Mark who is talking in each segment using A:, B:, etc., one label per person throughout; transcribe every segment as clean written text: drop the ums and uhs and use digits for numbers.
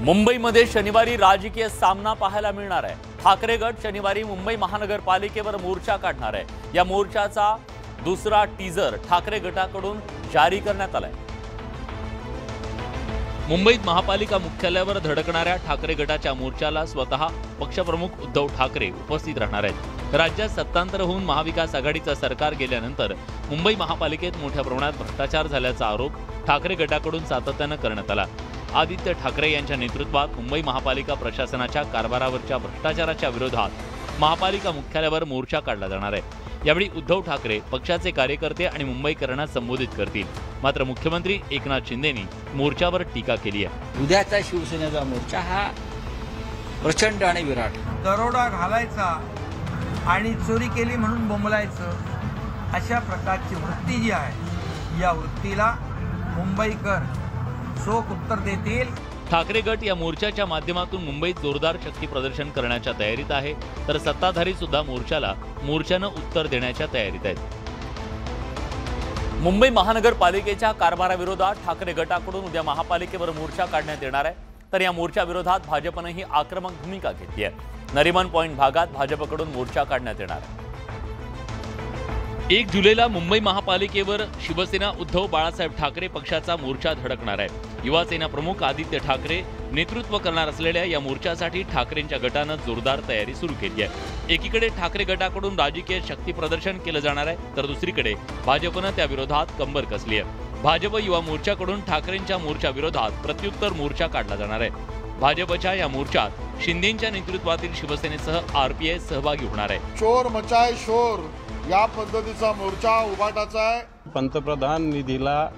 A: मुंबईमध्ये शनिवारी राजकीय सामना पाहायला मिळणार आहे। ठाकरे गट शनिवारी मुंबई महानगरपालिकेवर मोर्चा काढणार आहे। या मोर्चाचा दुसरा टीजर ठाकरे गटाकडून जारी करण्यात आलाय। मुंबईत महापालिका मुख्यालयावर धडकणाऱ्या ठाकरे गटाच्या मोर्चाला स्वतः पक्षप्रमुख उद्धव ठाकरे उपस्थित राहणार आहेत। राज्यात सत्तांतर होऊन महाविकास आघाडीचं सरकार गेल्यानंतर मुंबई महापालिकेत मोठ्या प्रमाणात भ्रष्टाचार झाल्याचा आरोप ठाकरे गटाकडून सातत्याने करण्यात आला। आदित्य ठाकरे यांच्या नेतृत्वात मुंबई महापालिका प्रशासनाच्या कारभारावरच्या भ्रष्टाचाराच्या विरोधात महापालिका मुख्यालयावर मोर्चा काढला जाणार आहे। यावेळी उद्धव ठाकरे पक्षाचे कार्यकर्ते आणि मुंबईकरांना संबोधित करतील। मात्र मुख्यमंत्री एकनाथ शिंदेंनी मोर्चावर टीका केली आहे।
B: उद्याचा शिवसेनेचा मोर्चा हा प्रचंड आणि विराट,
C: दरोडा घालायचा आणि चोरी केली म्हणून बोंबलायचं, अशा प्रकारची वृत्ती जी आहे या वृत्तीला मुंबईकर चोख उत्तर देतील।
A: ठाकरे गट या मोर्चाच्या माध्यमातून मुंबईत जोरदार शक्ती प्रदर्शन करण्याच्या तयारीत आहे, तर सत्ताधारी सुद्धा मोर्चानं उत्तर देण्याच्या तयारीत आहेत। मुंबई महानगरपालिकेच्या कारभाराविरोधात ठाकरे गटाकडून उद्या महापालिकेवर मोर्चा काढण्यात येणार आहे। तर या मोर्चाविरोधात भाजपनेही आक्रमक भूमिका घेतली आहे। नरिमन पॉइंट भागात भाजपकडून मोर्चा काढण्यात येणार आहे। 1 जुलैला मुंबई महापालिकेवर शिवसेना उद्धव बाळासाहेब ठाकरे पक्षाचा मोर्चा धडकणार आहे। युवासेना प्रमुख आदित्य ठाकरे नेतृत्व करणार असलेल्या या मोर्चासाठी ठाकरेंच्या गटानं जोरदार तयारी सुरू केली आहे। एकीकडे ठाकरे गटाकडून राजकीय शक्ती प्रदर्शन केलं जाणार आहे, तर दुसरीकडे भाजपनं त्या विरोधात कंबर कसली आहे। भाजप युवा मोर्चाकडून ठाकरेंच्या मोर्चा विरोधात प्रत्युत्तर मोर्चा काढला जाणार आहे। भाजपच्या या मोर्चात शिंदेंच्या नेतृत्वातील शिवसेनेसह आरपीआय सहभागी होणार आहे।
D: शोर मचाय शोर या पद्धतीचा मोर्चा उभाटाचा आहे।
E: पंतप्रधान निधीला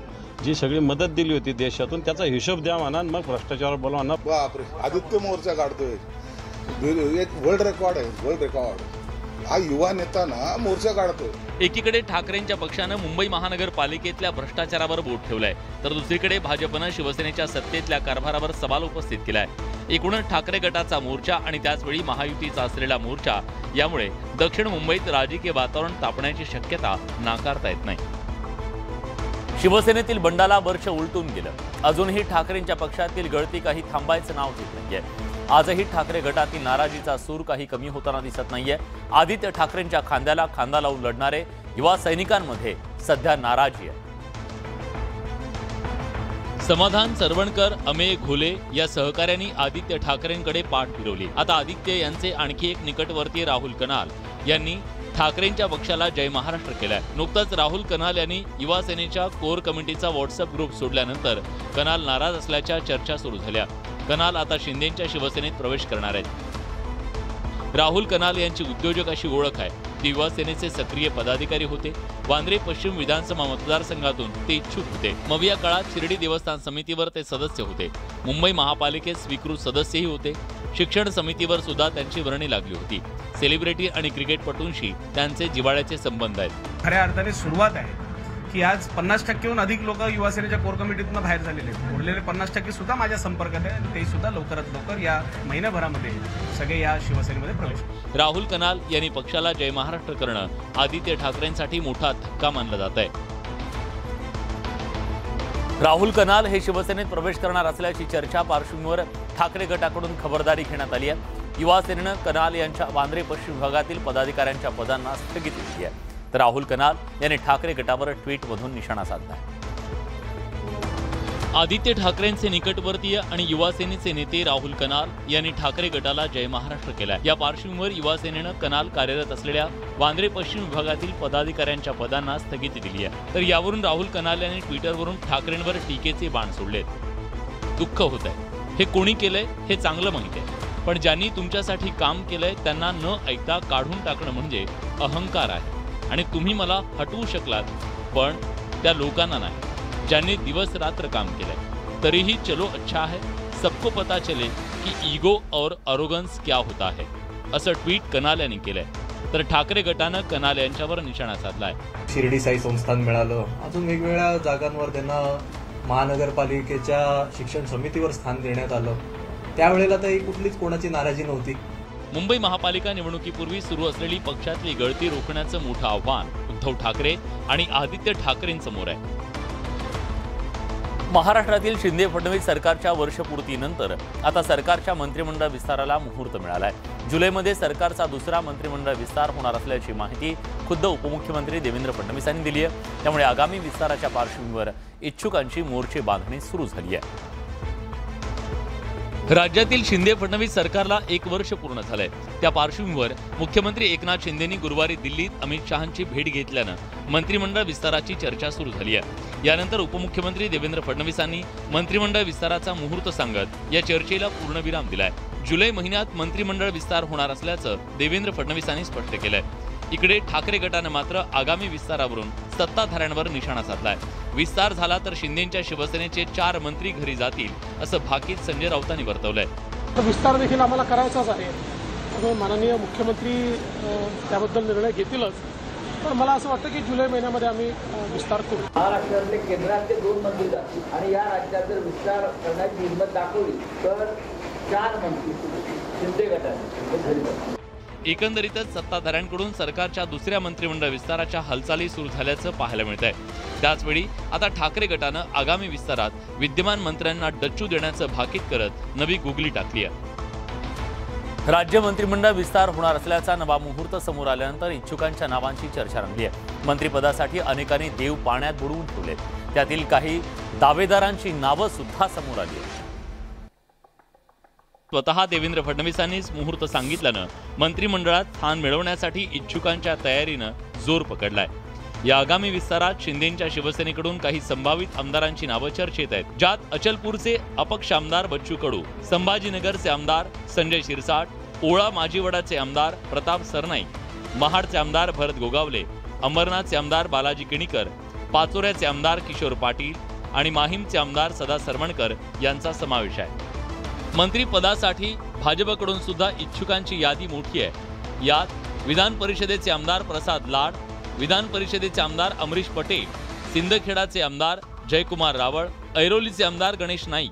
E: जी सगळी मदत दिली होती देशातून त्याचा हिशोब द्या म्हणा, मग भ्रष्टाचार बोलवा ना।
D: बापरे, आदित्य मोर्चा काढतोय, एक वर्ल्ड रेकॉर्ड आहे, वर्ल्ड रेकॉर्ड। हा युवा नेता ना मोर्चा काढतोय।
A: एकीकडे ठाकरेंच्या पक्षानं मुंबई महानगरपालिकेतल्या भ्रष्टाचारावर बोट ठेवलंय, तर दुसरीकडे भाजपनं शिवसेनेच्या सत्तेतल्या कारभारावर सवाल उपस्थित केलाय। एकूणच ठाकरे गटाचा मोर्चा आणि त्याचवेळी महायुतीचा असलेला मोर्चा यामुळे दक्षिण मुंबईत राजकीय वातावरण तापण्याची शक्यता नाकारता येत नाही। शिवसेनेतील बंडाला वर्ष उलटून गेलं, अजूनही ठाकरेंच्या पक्षातील गळती काही थांबायचं नाव घेत नाहीये। आजही ठाकरे गटातील नाराजीचा सूर काही कमी होताना दिसत नाहीये। आदित्य ठाकरेंच्या खांद्याला खांदा लावून लढणारे युवा सैनिकांमध्ये सध्या नाराजी आहे। समाधान सरवणकर, अमेय घोले या सहकाऱ्यांनी आदित्य ठाकरेंकडे पाठ फिरवली। आता आदित्य यांचे आणखी एक निकटवर्तीय राहुल कनाल यांनी ठाकरेंच्या पक्षाला जय महाराष्ट्र केलाय। नुकताच राहुल कनाल यांनी युवा सेनेच्या कोर कमिटीचा व्हॉट्सअप ग्रुप सोडल्यानंतर कनाल नाराज असल्याच्या चर्चा सुरू झाल्या। कनाल आता शिंदेंच्या शिवसेनेत प्रवेश करणार आहेत। राहुल कनाल यांची उद्योजक अशी ओळख आहे। ते युवा सेनेचे सक्रिय पदाधिकारी होते। वांद्रे पश्चिम विधानसभा मतदारसंघातून ते इच्छुक होते। मग या काळात शिर्डी देवस्थान समितीवर ते सदस्य होते। मुंबई महापालिकेत स्वीकृत सदस्यही होते। शिक्षण समितीवर सुद्धा त्यांची वर्णी लागली होती। सेलिब्रिटी आणि क्रिकेटपटूंशी त्यांचे जिव्हाळ्याचे संबंध आहेत।
C: खऱ्या अर्थाने सुरुवात आहे की आज 50%हून अधिक लोक युवा सेनेच्या कोर कमिटीतून बाहेर झालेले आहेत। उरलेले 50% सुद्धा माझ्या संपर्कात आहे आणि ते सुद्धा लवकरात लवकर या महिन्याभरामध्ये सगळे या शिवसेनेमध्ये प्रवेश करतील।
A: राहुल कनाल यांनी पक्षाला जय महाराष्ट्र करणं आदित्य ठाकरेंसाठी मोठा धक्का मानला जात आहे। राहुल कनाल हे शिवसेनेत प्रवेश करणार असल्याची चर्चा पार्श्वभूमीवर ठाकरे गटाकडून खबरदारी घेण्यात आली आहे। युवा सेनेनं कनाल यांच्या वांद्रे पश्चिम विभागातील पदाधिकाऱ्यांच्या पदांना स्थगिती दिली आहे, तर राहुल कनाल यांनी ठाकरे गटावर ट्विटमधून निशाणा साधला। आदित्य ठाकरेंचे निकटवर्तीय आणि युवा सेनेचे नेते राहुल कनाल यांनी ठाकरे गटाला जय महाराष्ट्र केलाय। या पार्श्वभूमीवर युवा सेनेनं कनाल कार्यरत असलेल्या वांद्रे पश्चिम विभागातील पदाधिकाऱ्यांच्या पदांना स्थगिती दिली आहे। तर यावरून राहुल कनाल यांनी ट्विटरवरून ठाकरेंवर टीकेचे बाण सोडलेत। दुःख होत आहे, हे कोणी केलंय हे चांगलं माहिती आहे, पण ज्यांनी तुमच्यासाठी काम केलंय त्यांना न ऐकता काढून टाकणं म्हणजे अहंकार आहे। आणि तुम्ही मला हटवू शकलात, पण त्या लोकांना नाही ज्यांनी दिवस रात्र काम केलंय। तरीही चलो अच्छा है, सबको पता चले की ईगो और अरोगन्स क्या होता है, असं ट्विट कनाल यांनी केलंय। तर ठाकरे गटानं कनाल यांच्यावर निशाणा साधलाय।
F: शिर्डी साई संस्थान मिळालं, अजून वेगवेगळ्या जागांवर त्यांना महानगरपालिकेच्या शिक्षण समितीवर स्थान देण्यात आलं। त्यावेळेला तर कुठलीच कोणाची नाराजी नव्हती।
A: मुंबई महापालिका निवडणुकीपूर्वी सुरू असलेली पक्षातली गळती रोखण्याचं मोठं आव्हान उद्धव ठाकरे आणि आदित्य ठाकरेंसमोर आहे। महाराष्ट्रातील शिंदे फडणवीस सरकारच्या वर्षपूर्तीनंतर आता सरकारच्या मंत्रिमंडळ विस्ताराला मुहूर्त मिळालाय। जुलैमध्ये सरकारचा दुसरा मंत्रिमंडळ विस्तार होणार असल्याची माहिती खुद्द उपमुख्यमंत्री देवेंद्र फडणवीस यांनी दिली आहे। त्यामुळे आगामी विस्ताराच्या पार्श्वभूमीवर इच्छुकांची मोर्चे बांधणी सुरू झाली आहे। राज्यातील शिंदे फडणवीस सरकारला 1 वर्ष पूर्ण झालंय। त्या पार्श्वभूमीवर मुख्यमंत्री एकनाथ शिंदेंनी गुरुवारी दिल्लीत अमित शहांची भेट घेतल्यानं मंत्रिमंडळ विस्ताराची चर्चा सुरू झाली आहे। यानंतर उपमुख्यमंत्री देवेंद्र फडणवीसांनी मंत्रिमंडळ विस्ताराचा मुहूर्त सांगत या चर्चेला पूर्णविराम दिलाय। जुलै महिन्यात मंत्रिमंडळ विस्तार होणार असल्याचं देवेंद्र फडणवीसांनी स्पष्ट केलंय। इकडे ठाकरे गटानं मात्र आगामी विस्तारावरून सत्ताधाऱ्यांवर निशाणा साधलाय। विस्तार झाला तर शिंदेंच्या शिवसेनेचे 4 मंत्री घरी जातील असं भाकीत संजय राऊतांनी वर्तवलंय।
G: विस्तार देखील आम्हाला करायचाच आहे, त्यामुळे माननीय मुख्यमंत्री त्याबद्दल निर्णय घेतीलच, पण मला असं वाटतं की जुलै महिन्यामध्ये आम्ही विस्तार करू।
B: महाराष्ट्रातले केंद्रातले 2 मंत्री जातील आणि या राज्यात जर विस्तार करण्याची हिंमत दाखवली तर 4 मंत्री शिंदे गटाने घरी जातील।
A: एकंदरीतच सत्ताधाऱ्यांकडून सरकारच्या दुसऱ्या मंत्रिमंडळ विस्ताराच्या हालचाली सुरू झाल्याचं पाहायला मिळतंय। त्याचवेळी आता ठाकरे गटानं आगामी विस्तारात विद्यमान मंत्र्यांना डच्चू देण्याचं भाकीत करत नवी गुगली टाकली आहे। राज्य मंत्रिमंडळ विस्तार होणार असल्याचा नवा मुहूर्त समोर आल्यानंतर इच्छुकांच्या नावांची चर्चा रंगली आहे। मंत्रिपदासाठी अनेकांनी देव पाण्यात बुडवून ठेवले, त्यातील काही दावेदारांची नावं सुद्धा समोर आली आहेत। स्वतः देवेंद्र फडणवीसांनीच मुहूर्त सांगितल्यानं मंत्रिमंडळात स्थान मिळवण्यासाठी इच्छुकांच्या तयारीनं जोर पकडलाय। या आगामी विस्तारात शिंदेंच्या शिवसेनेकडून काही संभावित आमदारांची नावं चर्चेत आहेत, ज्यात अचलपूरचे अपक्ष आमदार बच्चू कडू, संभाजीनगरचे आमदार संजय शिरसाट, ओळा माजीवडाचे आमदार प्रताप सरनाईक, महाडचे आमदार भरत गोगावले, अंबरनाथचे आमदार बालाजी किणीकर, पाचोऱ्याचे आमदार किशोर पाटील आणि माहीमचे आमदार सदा सरवणकर यांचा समावेश आहे। मंत्रिपदासाठी भाजपकडून सुद्धा इच्छुकांची यादी मोठी आहे। यात विधान परिषदेचे आमदार प्रसाद लाड, विधान परिषदेचे आमदार अमरीश पटेल, सिंदखेडाचे आमदार जयकुमार रावळ, ऐरोलीचे आमदार गणेश नाईक,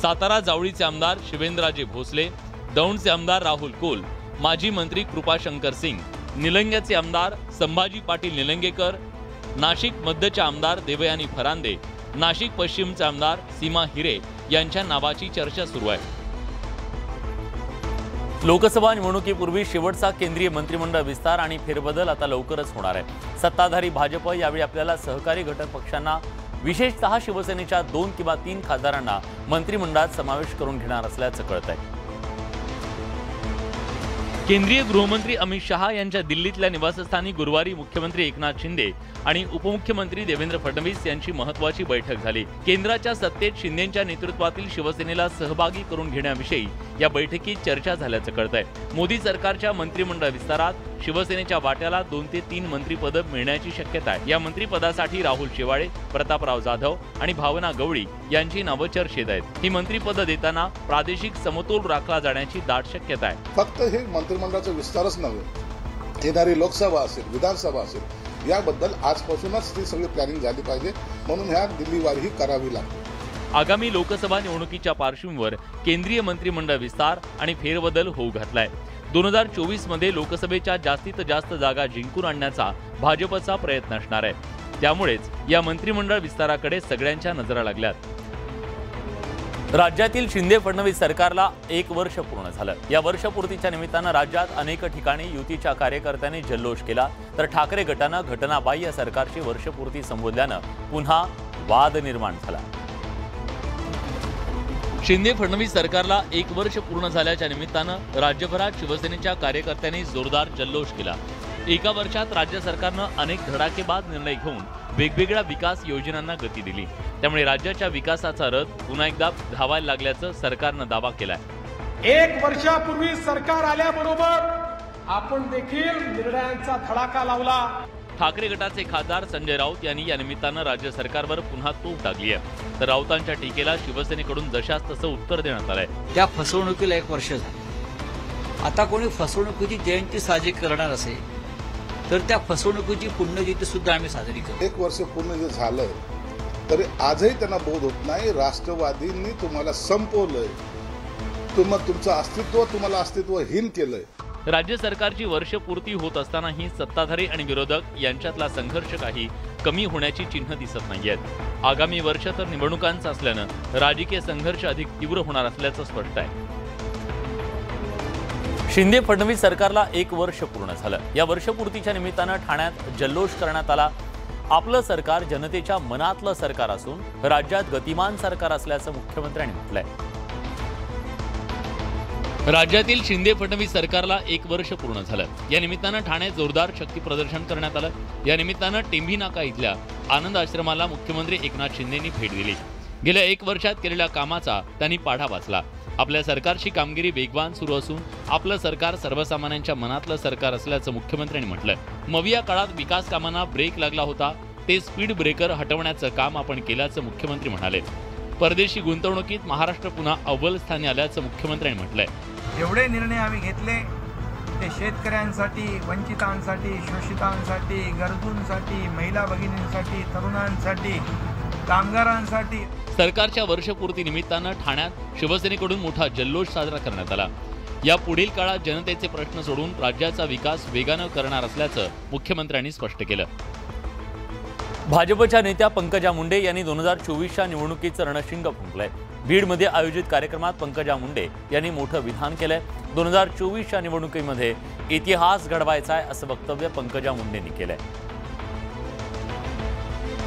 A: सातारा जावळीचे आमदार शिवेंद्रराजे भोसले, दौंडचे आमदार राहुल कोल, माजी मंत्री कृपाशंकर सिंग, निलंग्याचे आमदार संभाजी पाटील निलंगेकर, नाशिक मध्यचे आमदार देवयानी फरांदे, नाशिक पश्चिमचे आमदार सीमा हिरे यांच्या नावाची चर्चा सुरू आहे। लोकसभा निवडणुकीपूर्वी शेवटचा केंद्रीय मंत्रिमंडळ विस्तार आणि फेरबदल आता लवकरच होणार आहे। सत्ताधारी भाजप यावेळी आपल्याला सहकारी घटक पक्षांना, विशेषतः शिवसेनेच्या 2 किंवा 3 खासदारांना मंत्रिमंडळात समावेश करून घेणार असल्याचं कळत आहे। केंद्रीय गृहमंत्री अमित शहा यांच्या दिल्लीतल्या निवासस्थानी गुरुवारी मुख्यमंत्री एकनाथ शिंदे आणि उपमुख्यमंत्री देवेंद्र फडणवीस यांची महत्त्वाची बैठक झाली। केंद्राच्या सत्तेत शिंदेंच्या नेतृत्वातील शिवसेनेला सहभागी करून घेण्याविषयी या बैठकीत चर्चा झाल्याचं कळतंय। मोदी सरकारच्या मंत्रिमंडळ विस्तारात शिवसेनेच्या वाट्याला 2 ते 3 मंत्रिपद मिळण्याची शक्यता आहे। या मंत्रिपदासाठी राहुल शेवाळे, प्रतापराव जाधव आणि भावना गवळी यांची नावं चर्चेत आहेत। ही मंत्रिपद देताना प्रादेशिक समतोल राखला जाण्याची दाट शक्यता आहे।
D: फक्त हे मंत्रिमंडळाचा विस्तारच नव्हे, येणारी लोकसभा असेल, विधानसभा असेल, याबद्दल आजपासूनच ती सगळी प्लॅनिंग झाली पाहिजे, म्हणून ह्या दिल्लीवारीही करावी लागते।
A: आगामी लोकसभा निवडणुकीच्या पार्श्वभूमीवर केंद्रीय मंत्रिमंडळ विस्तार आणि फेरबदल होऊ घातलाय। 2024 मध्ये लोकसभेच्या जास्तीत जास्त जागा जिंकून आणण्याचा भाजपचा प्रयत्न असणार आहे। त्यामुळेच या मंत्रिमंडळ विस्ताराकडे सगळ्यांच्या नजरा लागल्यात। राज्यातील शिंदे फडणवीस सरकारला 1 वर्ष पूर्ण झालं। या वर्षपूर्तीच्या निमित्तानं राज्यात अनेक ठिकाणी युतीच्या कार्यकर्त्यांनी जल्लोष केला, तर ठाकरे गटानं घटनाबाह्य सरकारची वर्षपूर्ती संबोधल्यानं पुन्हा वाद निर्माण झाला। शिंदे फडणवीस सरकारला 1 वर्ष पूर्ण झाल्याच्या निमित्तानं राज्यभरात शिवसेनेच्या कार्यकर्त्यांनी जोरदार जल्लोष केला। एका वर्षात राज्य सरकारनं अनेक धडाकेबाज निर्णय घेऊन वेगवेगळ्या विकास योजनांना गती दिली, त्यामुळे राज्याच्या विकासाचा रथ पुन्हा एकदा धावायला लागल्याचं सरकारनं दावा केलाय।
G: 1 वर्षापूर्वी सरकार आल्याबरोबर आपण देखील निर्णयांचा धडाका लावला।
A: ठाकरे गटाचे खासदार संजय राऊत यांनी या निमित्तानं राज्य सरकारवर पुन्हा तोफ टाकली आहे, तर राऊतांच्या टीकेला शिवसेनेकडून जशास तसं उत्तर देण्यात आलंय।
B: त्या फसवणुकीला 1 वर्ष झालं। आता कोणी फसवणुकीची जयंती साजरी करणार असेल तर त्या फसवणुकीची पुण्यतिथी सुद्धा आम्ही साजरी करू।
D: 1 वर्ष पूर्ण जे झालंय तरी आजही त्यांना बोध होत नाही, राष्ट्रवादींनी तुम्हाला संपवलंय, तुमचं अस्तित्व तुम्हाला अस्तित्वहीन केलंय।
A: राज्य सरकारची वर्षपूर्ती होत असतानाही सत्ताधारी आणि विरोधक यांच्यातला संघर्ष काही कमी होण्याची चिन्ह दिसत नाहीयेत। आगामी वर्ष तर निवडणुकांचं असल्यानं राजकीय संघर्ष अधिक तीव्र होणार असल्याचं स्पष्ट आहे। शिंदे फडणवीस सरकारला 1 वर्ष पूर्ण झालं। या वर्षपूर्तीच्या निमित्तानं ठाण्यात जल्लोष करण्यात आला। आपलं सरकार जनतेच्या मनातलं सरकार असून राज्यात गतिमान सरकार असल्याचं मुख्यमंत्र्यांनी म्हटलंय। राज्यातील शिंदे फडणवीस सरकारला 1 वर्ष पूर्ण झालं। या निमित्तानं ठाण्यात जोरदार शक्ती प्रदर्शन करण्यात आलं। या निमित्तानं टेंभी नाका इथल्या आनंद आश्रमाला मुख्यमंत्री एकनाथ शिंदेंनी भेट दिली। गेल्या 1 वर्षात केलेल्या कामाचा त्यांनी पाढा वाचला। आपल्या सरकारची कामगिरी वेगवान सुरू असून आपलं सरकार सर्वसामान्यांच्या मनातलं सरकार असल्याचं मुख्यमंत्र्यांनी म्हटलंय। मविया काळात विकास कामांना ब्रेक लागला होता, ते स्पीड ब्रेकर हटवण्याचं काम आपण केल्याचं मुख्यमंत्री म्हणाले। परदेशी गुंतवणुकीत महाराष्ट्र पुन्हा अव्वल स्थानी आल्याचं मुख्यमंत्र्यांनी म्हटलंय।
H: एवढे निर्णय आम्ही घेतले ते शेतकऱ्यांसाठी, वंचितांसाठी, शोषितांसाठी, गरजूंसाठी, महिला भगिनींसाठी, तरुणांसाठी, कामगारांसाठी।
A: सरकारच्या वर्षपूर्ती निमित्तानं ठाण्यात शिवसेनेकडून मोठा जल्लोष साजरा करण्यात आला। या पुढील काळात जनतेचे प्रश्न सोडून राज्याचा विकास वेगानं करणार असल्याचं मुख्यमंत्र्यांनी स्पष्ट केलं। भाजपच्या नेत्या पंकजा मुंडे यांनी 2024च्या निवडणुकीचं रणशिंग फुंकलंय। बीडमध्ये आयोजित कार्यक्रमात पंकजा मुंडे यांनी मोठं विधान केलंय। 2024च्या निवडणुकीमध्ये इतिहास घडवायचा आहे असं वक्तव्य पंकजा मुंडेंनी केलंय।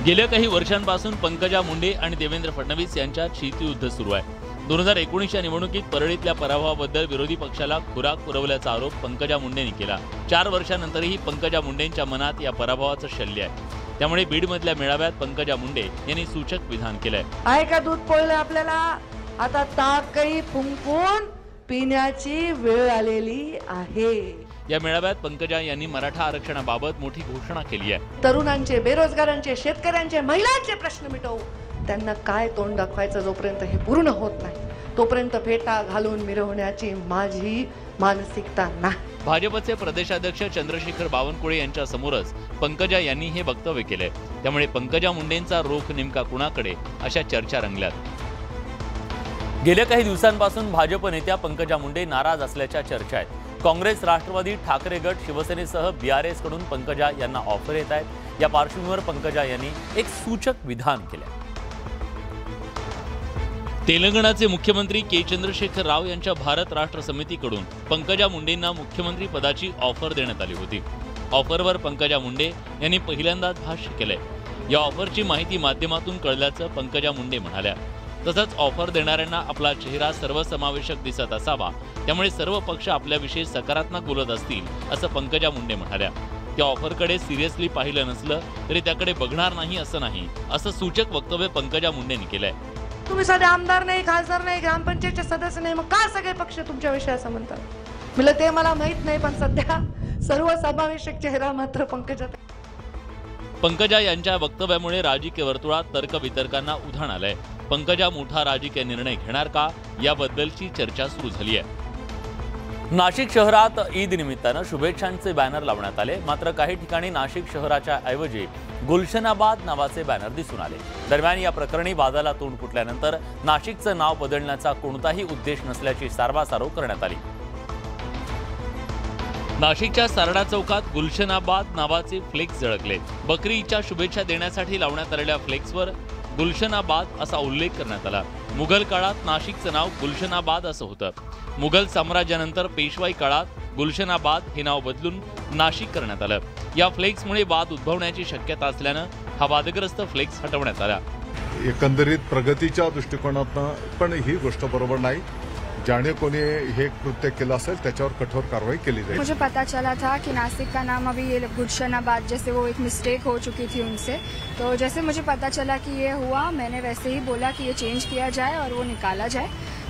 A: गेल्या काही वर्षांपासून पंकजा मुंडे आणि देवेंद्र फडणवीस यांच्यात शीतयुद्ध सुरू आहे। 2019च्या निवडणुकीत परळीतल्या पराभवाबद्दल विरोधी पक्षाला खुराक पुरवल्याचा आरोप पंकजा मुंडेंनी केला। 4 वर्षांनंतरही पंकजा मुंडेंच्या मनात या पराभवाचं शल्य आहे। त्यामुळे बीडमधल्या मेळाव्यात पंकजा मुंडे यांनी सूचक विधान केलंय।
I: आहे का दूध पोळलं आपल्याला, आता ताकही फुंकून पिण्याची वेळ आलेली आहे।
A: या मेळाव्यात पंकजा यांनी मराठा आरक्षणाबाबत मोठी घोषणा केली आहे।
I: तरुणांचे, बेरोजगारांचे, शेतकऱ्यांचे, महिलांचे प्रश्न मिटवू। त्यांना काय तोंड दाखवायचं जोपर्यंत हे पूर्ण होत नाही तोपर्यंत फेटा घालून मिरवण्याची माझी मानसिकता नाही।
A: भाजपचे प्रदेशाध्यक्ष चंद्रशेखर बावनकुळे यांच्या समोरच पंकजा यांनी हे वक्तव्य केलंय। त्यामुळे पंकजा मुंडेंचा रोख नेमका कुणाकडे अशा चर्चा रंगल्यात। गेल्या काही दिवसांपासून भाजप नेत्या पंकजा मुंडे नाराज असल्याच्या चर्चा आहेत। काँग्रेस, राष्ट्रवादी, ठाकरे गट, शिवसेनेसह BRS कडून पंकजा यांना ऑफर येत आहेत। या पार्श्वभूमीवर पंकजा यांनी एक सूचक विधान केले। तेलंगणाचे मुख्यमंत्री के चंद्रशेखर राव यांच्या भारत राष्ट्र समितीकडून पंकजा मुंडेंना मुख्यमंत्री पदाची ऑफर देण्यात आली होती। ऑफरवर पंकजा मुंडे यांनी पहिल्यांदाच भाष्य केलंय। या ऑफरची माहिती माध्यमातून कळल्याचं पंकजा मुंडे म्हणाल्या। तसंच ऑफर देणाऱ्यांना आपला चेहरा सर्वसमावेशक दिसत असावा, त्यामुळे सर्व पक्ष आपल्याविषयी सकारात्मक बोलत असतील असं पंकजा मुंडे म्हणाल्या। त्या ऑफरकडे सिरियसली पाहिलं नसलं तरी त्याकडे बघणार नाही असं नाही, असं सूचक वक्तव्य पंकजा मुंडेंनी केलंय।
I: तुम्ही साधे आमदार नाही, खासदार नाही, ग्रामपंचायतचे सदस्य नाही, मग का सगळे पक्ष तुमच्याविषयी असं म्हणतात? म्हणलं ते मला माहित नाही, पण सध्या सर्वसमावेशक चेहरा मात्र
A: पंकजा यांच्या वक्तव्यामुळे राजकीय वर्तुळात तर्कवितर्कांना उधाण आलंय। पंकजा मोठा राजकीय निर्णय घेणार का, याबद्दलची चर्चा सुरू झाली आहे। नाशिक शहरात ईद निमित्तानं शुभेच्छांचे बॅनर लावण्यात आले। मात्र काही ठिकाणी नाशिक शहराच्या ऐवजी गुलशनाबाद नावाचे बॅनर दिसून आले। दरम्यान या प्रकरणी वादाला तोंड फुटल्यानंतर नाशिकचं नाव बदलण्याचा कोणताही उद्देश नसल्याची सारवासारव करण्यात आली। नाशिकच्या सारडा चौकात गुलशनाबाद नावाचे फ्लेक्स झळकले। बकरी ईदच्या शुभेच्छा देण्यासाठी लावण्यात आलेल्या फ्लेक्सवर गुलशनाबाद असा उल्लेख करण्यात आला। मुघल काळात नाशिकचं नाव गुलशनाबाद असं होतं। मुघल साम्राज्यानंतर पेशवाई काळात गुलशनाबाद हे नाव बदलून नाशिक करण्यात आलं। या फ्लेक्समुळे वाद उद्भवण्याची शक्यता असल्यानं हा वादग्रस्त फ्लेक्स हटवण्यात आला।
D: एकंदरीत प्रगतीच्या दृष्टिकोनातून पण ही गोष्ट बरोबर नाही। जाने कोणी हे कृत्य केलं असेल त्याच्यावर कठोर कारवाई केली जाएगी।
J: मुझे पता चला था कि नासिक का नाम अभी ये गुलशनाबाद जैसे वो एक मिस्टेक हो चुकी थी उनसे, तो जैसे मुझे पता चला कि ये हुआ मैंने वैसे ही बोला कि ये चेंज किया जाए और वो निकाला जाए,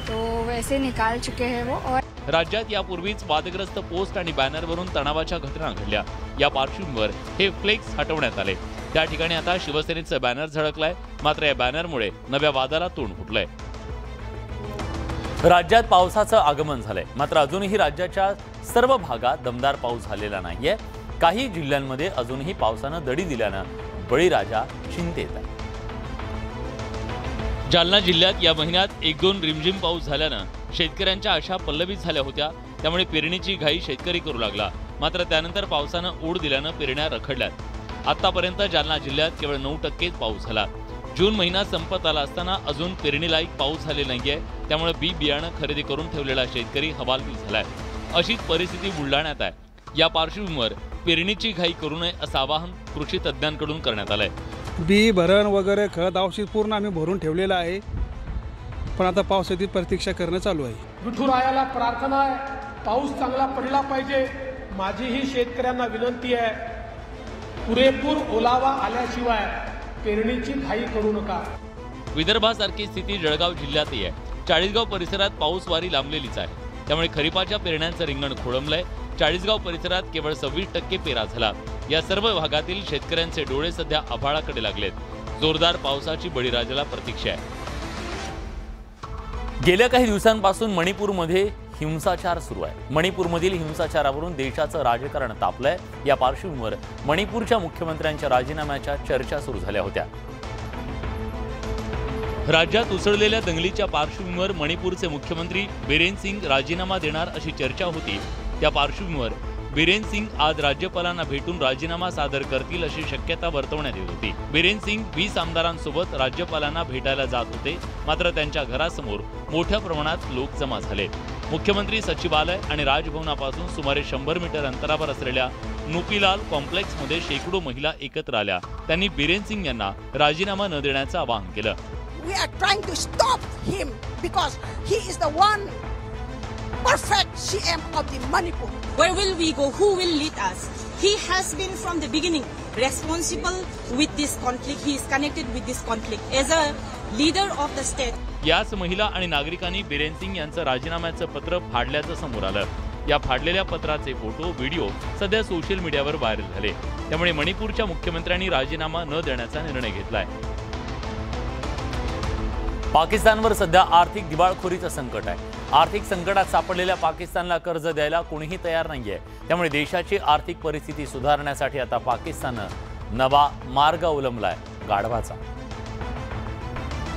J: तो वैसे निकाल चुके हैं वो। और
A: राज्यात यापूर्वीच वादग्रस्त पोस्ट आणि बॅनरवरून तणावाच्या घटना घडल्या। या पार्श्वभूमीवर हे फ्लेक्स हटवण्यात आले। त्या ठिकाणी आता शिवसेनेचं बॅनर झळकलाय। मात्र या बॅनरमुळे नव्या वादाला तोंड फुटलंय। राज्यात पावसाचं आगमन झालंय। मात्र अजूनही राज्याच्या सर्व भागात दमदार पाऊस झालेला नाहीये। काही जिल्ह्यांमध्ये अजूनही पावसानं दडी दिल्यानं बळीराजा चिंतेत आहे। जालना जिल्ह्यात या महिन्यात 1-2 रिमझिम पाऊस झाल्यानं शेतकऱ्यांच्या आशा पल्लवित झाल्या होत्या। त्यामुळे पेरणीची घाई शेतकरी करू लागला। मात्र त्यानंतर पावसानं ओढ दिल्यानं पेरण्या रखडल्यात। आतापर्यंत जालना जिल्ह्यात केवळ 9% पाऊस झाला। जून महिना संपत आला असताना अजून पेरणीलायक पाऊस झालेला नाहीये, त्यामुळे बी बियाणं खरेदी करून ठेवलेला शेतकरी हवालदिल झालाय। अशीच परिस्थिती बुलढाण्यात आहे। या पार्श्वभूमीवर पेरणीची घाई करू नये असं आवाहन कृषी तज्ज्ञांकडून करण्यात आलंय।
K: बी भरण वगैरे खत औषध पूर्ण आम्ही भरून ठेवलेलं आहे, पण आता पावसाची प्रतीक्षा करणं चालू आहे।
G: विठुरायाला प्रार्थना आहे, पाऊस चांगला पडला पाहिजे। माझी ही शेतकऱ्यांना विनंती आहे, पुरेपूर ओलावा आल्याशिवाय पेरणीची घाई करू नका।
A: विदर्भासारखी स्थिती जळगाव जिल्ह्यातही आहे। चाळीसगाव परिसरात पाऊसवारी लांबलेलीच आहे, त्यामुळे खरीपाच्या पेरण्यांचं रिंगण खोळंबलंय। चाळीसगाव परिसरात केवळ 26% पेरा झाला। या सर्व भागातील शेतकऱ्यांचे डोळे सध्या आभाळाकडे लागलेत। जोरदार पावसाची बळीराजाला प्रतीक्षा आहे। गेल्या काही दिवसांपासून मणिपूरमध्ये हिंसाचार सुरू आहे। मणिपूरमधील हिंसाचारावरून देशाचं राजकारण तापलंय। या पार्श्वभूमीवर मणिपूरच्या मुख्यमंत्र्यांच्या राजीनाम्याच्या चर्चा सुरू झाल्या होत्या। राज्यात उसळलेल्या दंगलीच्या पार्श्वभूमीवर मणिपूरचे मुख्यमंत्री बिरेन सिंग राजीनामा देणार अशी चर्चा होती। त्या पार्श्वभूमीवर बिरेन सिंग आज राज्यपालांना भेटून राजीनामा सादर करतील अशी शक्यता वर्तवण्यात येत होती। बिरेन सिंग 20 आमदारांसोबत राज्यपालांना भेटायला जात होते, मात्र त्यांच्या घरासमोर मोठ्या प्रमाणात लोक जमा झाले। मुख्यमंत्री सचिवालय आणि राजभवनापासून सुमारे 100 मीटर अंतरावर असलेल्या नुपीलाल कॉम्प्लेक्समध्ये शेकडो महिला एकत्र आल्या। त्यांनी बिरेन सिंग यांना राजीनामा न देण्याचं आवाहन केलं।
L: We are trying to stop him because he is the one perfect CM of the Manipur.
M: Where will we go? Who will lead us? He has been from the beginning responsible with this conflict. He is connected with this conflict as a leader of the state.
A: याच महिला आणि नागरिकांनी बिरेन सिंग यांचं राजीनाम्याचं पत्र फाडल्याचं समोर आलं। या फाडलेल्या पत्राचे फोटो व्हिडिओ सध्या सोशल मीडियावर व्हायरल झाले। त्यामुळे मणिपूरच्या मुख्यमंत्र्यांनी राजीनामा न देण्याचा निर्णय घेतलाय। पाकिस्तानवर सध्या आर्थिक दिवाळखोरीचं संकट आहे। आर्थिक संकटात सापडलेल्या पाकिस्तानला कर्ज द्यायला कोणीही तयार नाहीये। त्यामुळे देशाची आर्थिक परिस्थिती सुधारण्यासाठी आता पाकिस्ताननं नवा मार्ग अवलंबलाय, गाढवाचा।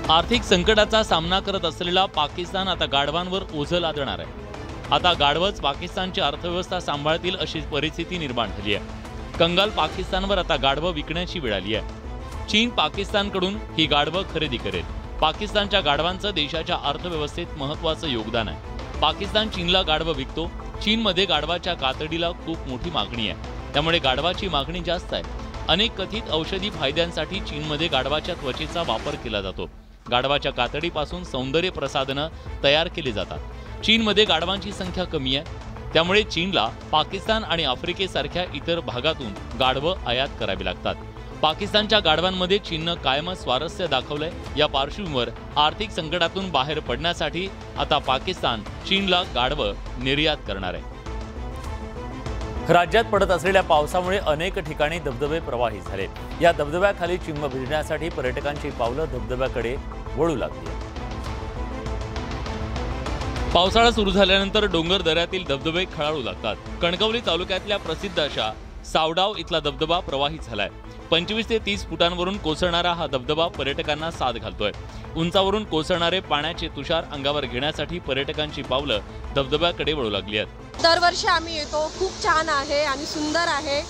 A: आर्थिक संकटाचा सामना करत असलेला पाकिस्तान आता गाढवांवर ओझं लादणार आहे। आता गाढवच पाकिस्तानची अर्थव्यवस्था सांभाळतील अशी परिस्थिती निर्माण झाली आहे। कंगाल पाकिस्तानवर आता गाढवं विकण्याची वेळ आली आहे। चीन पाकिस्तानकडून ही गाढवं खरेदी करेल। पाकिस्तानच्या गाढवांचं देशाच्या अर्थव्यवस्थेत महत्त्वाचं योगदान आहे। पाकिस्तान चीनला गाढवं विकतो। चीनमध्ये गाढवाच्या कातडीला खूप मोठी मागणी आहे, त्यामुळे गाढवाची मागणी जास्त आहे। अनेक कथित औषधी फायद्यांसाठी चीनमध्ये गाढवाच्या त्वचेचा वापर केला जातो। गाढवाच्या कातडीपासून सौंदर्य प्रसाधनं तयार केली जातात। चीनमध्ये गाढवांची संख्या कमी आहे, त्यामुळे चीनला पाकिस्तान आणि आफ्रिकेसारख्या इतर भागातून गाढवं आयात करावी लागतात। पाकिस्तानच्या गाढवांमध्ये चीननं कायमच स्वारस्य दाखवलंय। या पार्श्वभूमीवर आर्थिक संकटातून बाहेर पडण्यासाठी आता पाकिस्तान चीनला गाढवं निर्यात करणार आहे। राज्यात पडत असलेल्या पावसामुळे अनेक ठिकाणी धबधबे प्रवाहित झाले। या धबधब्याखाली चिंब भिजण्यासाठी पर्यटकांची पावलं धबधब्याकडे वळू लागली। पावसाळा सुरू झाल्यानंतर डोंगर दऱ्यातील धबधबे खळाळू लागतात। कणकवली तालुक्यातल्या प्रसिद्ध अशा सावडाव इथला धबधबा प्रवाहित झालाय। 25 ते 30 फुटांवरून कोसळणारा हा धबधबा पर्यटकांना साद घालतोय। उंचावरून कोसळणारे पाण्याचे तुषार अंगावर घेण्यासाठी पर्यटकांची पावलं धबधब्याकडे वळू लागली आहेत।
N: दरवर्षी आम्ही येतो, खूप छान आहे आणि सुंदर आहे,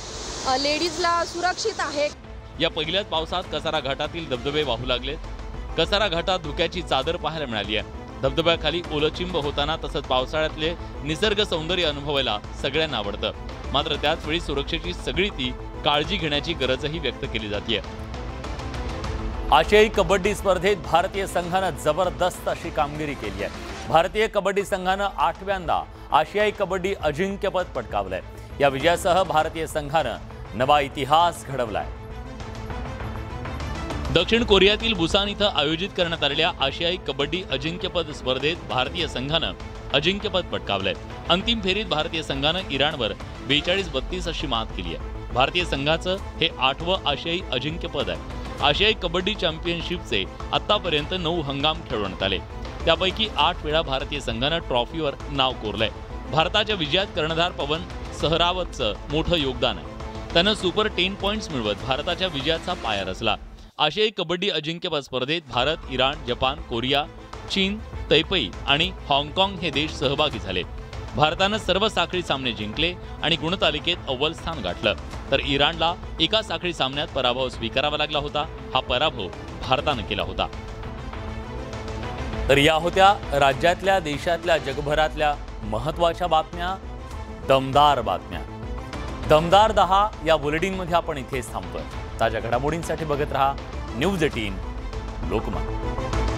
N: लेडीजला सुरक्षित आहे।
A: या पहिल्याच पावसात कसारा घाटातील धबधबे वाहू लागलेत। कसारा घाटात धुक्याची चादर पाहायला मिळाली आहे। धबधब्याखाली ओलचिंब होताना तसंच पावसाळ्यातले निसर्ग सौंदर्य अनुभवायला सगळ्यांना आवडतं, मात्र त्याच वेळी सुरक्षेची सगळी ती काळजी घेण्याची गरजही व्यक्त केली जाते। आशियाई कबड्डी स्पर्धेत भारतीय संघानं जबरदस्त अशी कामगिरी केली आहे। भारतीय कबड्डी संघानं 8व्यांदा आशियाई कबड्डी अजिंक्यपद पटकावलंय। या विजयासह भारतीय संघानं नवा इतिहास घडवलाय। दक्षिण कोरियातील बुसान इथं आयोजित करण्यात आलेल्या आशियाई कबड्डी अजिंक्यपद स्पर्धेत भारतीय संघानं अजिंक्यपद पटकावलंय। अंतिम फेरीत भारतीय संघानं इराणवर 42-32 अशी मात केली आहे। भारतीय संघाचं हे 8वं आशियाई अजिंक्यपद आहे। आशियाई कबड्डी चॅम्पियनशिपचे आतापर्यंत 9 हंगाम खेळवण्यात आले, त्यापैकी 8 वेळा भारतीय संघानं ट्रॉफीवर नाव कोरलंय। भारताच्या विजयात कर्णधार पवन सहरावतचं मोठं योगदान आहे। त्यानं सुपर 10 पॉइंट्स मिळवत भारताच्या विजयाचा पाया रचला। आशियाई कबड्डी अजिंक्यपद स्पर्धेत भारत, इराण, जपान, कोरिया, चीन, तैपई आणि हाँगकाँग हे देश सहभागी झाले। भारतानं सर्व साखळी सामने जिंकले आणि गुणतालिकेत अव्वल स्थान गाठलं, तर इराणला एका साखळी सामन्यात पराभव स्वीकारावा लागला होता. हा पराभव भारतानं केला होता. तर या होत्या राज्यातल्या, देशातल्या, जगभरातल्या महत्त्वाच्या बातम्या, दमदार बातम्या. दमदार 10 या बुलेटिनमध्ये आपण इथेच थांबतोय. ताज्या घडामोडींसाठी बघत रहा न्यूज 18 लोकमत.